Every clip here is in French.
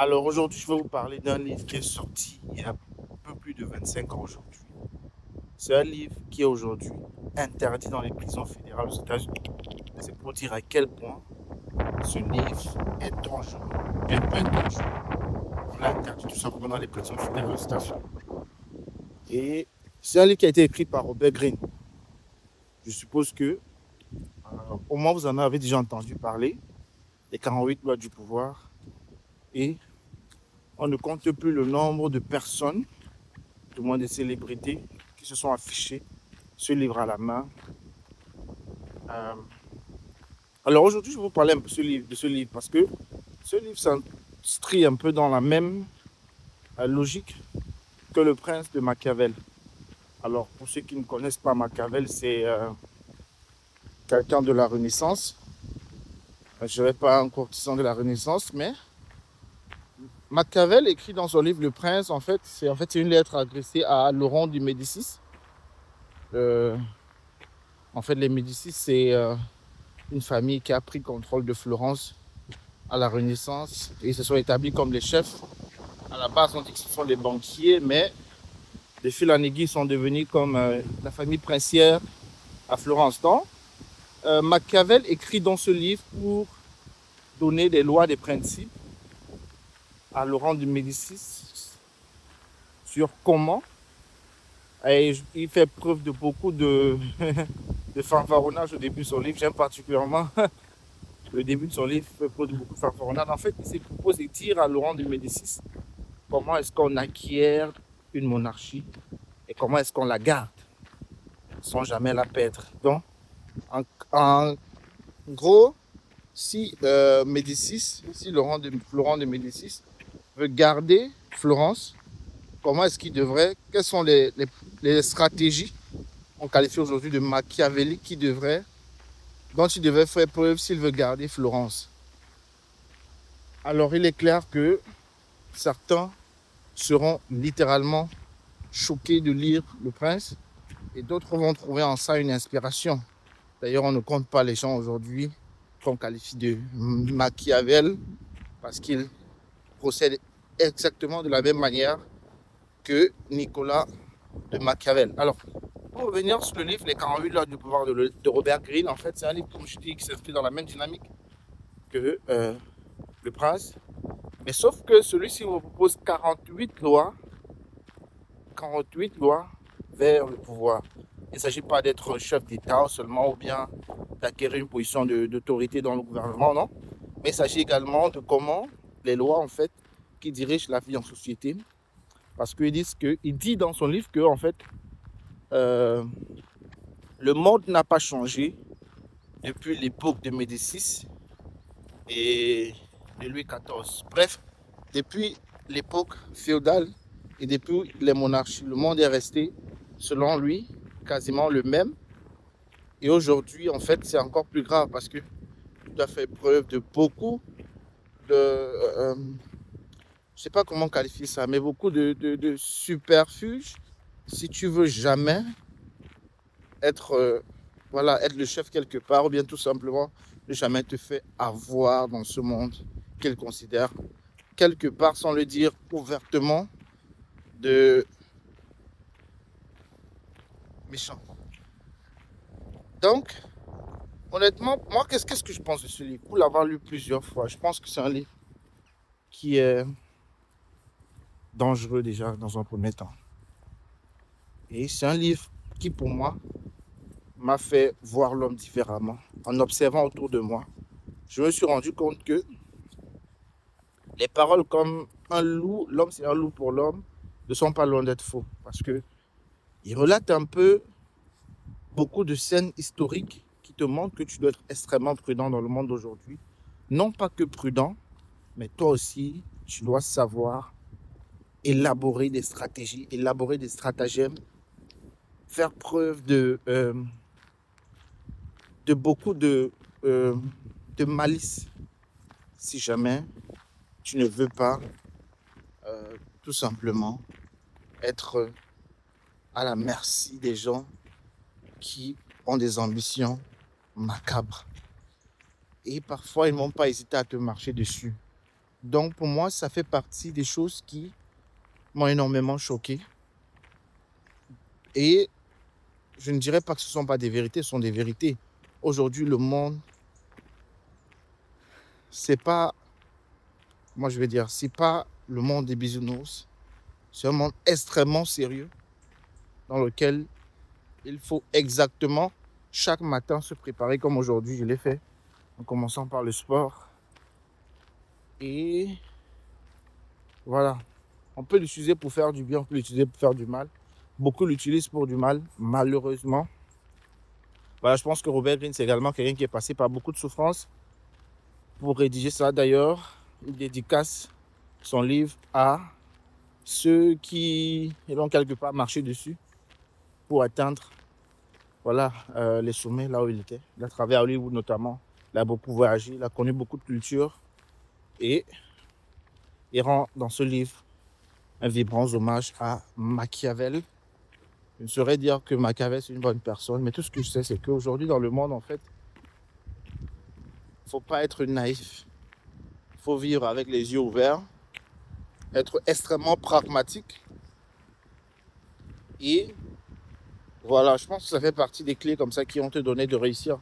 Alors aujourd'hui, je vais vous parler d'un livre qui est sorti il y a un peu plus de 25 ans aujourd'hui. C'est un livre qui est aujourd'hui interdit dans les prisons fédérales aux États-Unis. C'est pour dire à quel point ce livre est dangereux. Bien peut être dangereux. On l'a interdit tout simplement dans les prisons fédérales aux États-Unis. Et c'est un livre qui a été écrit par Robert Greene. Je suppose que au moins vous en avez déjà entendu parler. Les 48 lois du pouvoir. Et on ne compte plus le nombre de personnes, du moins des célébrités, qui se sont affichées ce livre à la main. Euh, alors aujourd'hui, je vais vous parler un peu de ce livre parce que ce livre s'inscrit un peu dans la même logique que Le Prince de Machiavel. Alors pour ceux qui ne connaissent pas Machiavel, c'est quelqu'un de la Renaissance. Je ne serai pas un courtisan de la Renaissance, mais Machiavel écrit dans son livre Le Prince, c'est une lettre adressée à Laurent du Médicis. Les Médicis, c'est une famille qui a pris contrôle de Florence à la Renaissance et ils se sont établis comme les chefs. À la base, on dit que ce sont des banquiers, mais de fil en aiguille, ils sont devenus comme la famille princière à Florence. Donc, Machiavel écrit dans ce livre pour donner des lois, des principes à Laurent de Médicis sur comment. Et il fait preuve de beaucoup de, de fanfaronnage au début de son livre. J'aime particulièrement le début de son livre, il fait preuve de beaucoup de fanfaronnage. En fait, il se propose de dire à Laurent de Médicis comment est-ce qu'on acquiert une monarchie et comment est-ce qu'on la garde sans jamais la perdre. Donc, en gros, si Laurent de Médicis veut garder Florence, comment est-ce qu'il devrait, quelles sont les stratégies, on qualifie aujourd'hui de machiavéliques, dont il devrait faire preuve s'il veut garder Florence. Alors il est clair que certains seront littéralement choqués de lire Le Prince et d'autres vont trouver en ça une inspiration. D'ailleurs, on ne compte pas les gens aujourd'hui qu'on qualifie de Machiavel parce qu'ils procèdent exactement de la même manière que Nicolas de Machiavel. Alors, pour revenir sur le livre Les 48 lois du pouvoir de Robert Greene, en fait, c'est un livre, comme je dis, qui s'inscrit dans la même dynamique que Le Prince. Mais sauf que celui-ci vous propose 48 lois vers le pouvoir. Il ne s'agit pas d'être chef d'État seulement ou bien d'acquérir une position d'autorité dans le gouvernement, non. Mais il s'agit également de comment les lois, en fait, qui dirigent la vie en société. Parce qu'il dit dans son livre que, en fait, le monde n'a pas changé depuis l'époque de Médicis et de Louis XIV. Bref, depuis l'époque féodale et depuis les monarchies, le monde est resté, selon lui, quasiment le même. Et aujourd'hui, en fait, c'est encore plus grave parce que tu dois faire preuve de beaucoup de... je sais pas comment qualifier ça, mais beaucoup de superfuge si tu veux jamais être, être le chef quelque part ou bien tout simplement ne jamais te faire avoir dans ce monde qu'il considère quelque part, sans le dire ouvertement, de méchant. Donc, honnêtement, moi, qu'est-ce que je pense de ce livre? Pour l'avoir lu plusieurs fois, je pense que c'est un livre qui est dangereux déjà dans un premier temps. Et c'est un livre qui, pour moi, m'a fait voir l'homme différemment. En observant autour de moi, je me suis rendu compte que les paroles comme un loup, l'homme c'est un loup pour l'homme, ne sont pas loin d'être faux. Parce que il relate un peu beaucoup de scènes historiques qui te montrent que tu dois être extrêmement prudent dans le monde d'aujourd'hui. Non pas que prudent, mais toi aussi, tu dois savoir élaborer des stratégies, élaborer des stratagèmes, faire preuve de beaucoup de malice si jamais tu ne veux pas tout simplement être à la merci des gens qui ont des ambitions macabres. Et parfois, ils n'ont pas hésité à te marcher dessus. Donc pour moi, ça fait partie des choses qui m'ont énormément choqué. Et je ne dirais pas que ce ne sont pas des vérités, ce sont des vérités. Aujourd'hui, le monde, c'est pas, moi je vais dire, c'est pas le monde des bisounours. C'est un monde extrêmement sérieux dans lequel il faut exactement chaque matin se préparer comme aujourd'hui je l'ai fait, en commençant par le sport. Et voilà, on peut l'utiliser pour faire du bien, on peut l'utiliser pour faire du mal. Beaucoup l'utilisent pour du mal, malheureusement. Voilà, je pense que Robert Greene, c'est également quelqu'un qui est passé par beaucoup de souffrances. Pour rédiger ça, d'ailleurs, il dédicace son livre à ceux qui ont quelque part marché dessus pour atteindre voilà, les sommets là où il était. Il a travaillé à Hollywood notamment, il a beaucoup voyagé, il a connu beaucoup de cultures et il rend dans ce livre un vibrant hommage à Machiavel. Je ne saurais dire que Machiavel c'est une bonne personne, mais tout ce que je sais, c'est qu'aujourd'hui dans le monde, en fait, il ne faut pas être naïf. Il faut vivre avec les yeux ouverts, être extrêmement pragmatique. Et voilà, je pense que ça fait partie des clés comme ça qui vont te donner de réussir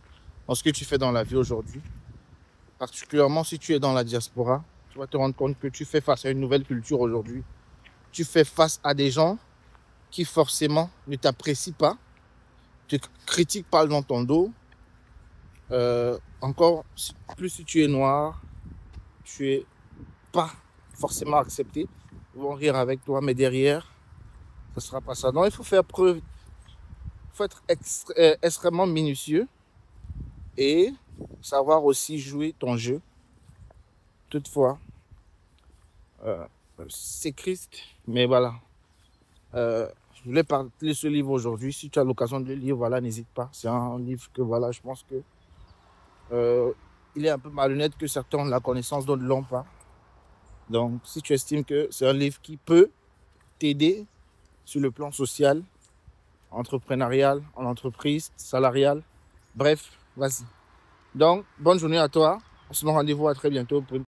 dans ce que tu fais dans la vie aujourd'hui. Particulièrement si tu es dans la diaspora, tu vas te rendre compte que tu fais face à une nouvelle culture aujourd'hui. Tu fais face à des gens qui forcément ne t'apprécient pas, te critiquent, parlent dans ton dos. Encore plus si tu es noir, tu es pas forcément accepté. Ils vont rire avec toi, mais derrière, ce ne sera pas ça. Donc il faut faire preuve, il faut être extrêmement minutieux et savoir aussi jouer ton jeu. Toutefois, c'est Christ, mais voilà. Je voulais parler de ce livre aujourd'hui. Si tu as l'occasion de le lire, voilà, n'hésite pas. C'est un livre que voilà, je pense que il est un peu malhonnête que certains ont la connaissance, d'autres ne l'ont pas. Donc, si tu estimes que c'est un livre qui peut t'aider sur le plan social, entrepreneurial, en entreprise, salarial, bref, vas-y. Donc, bonne journée à toi. On se donne rendez-vous à très bientôt pour une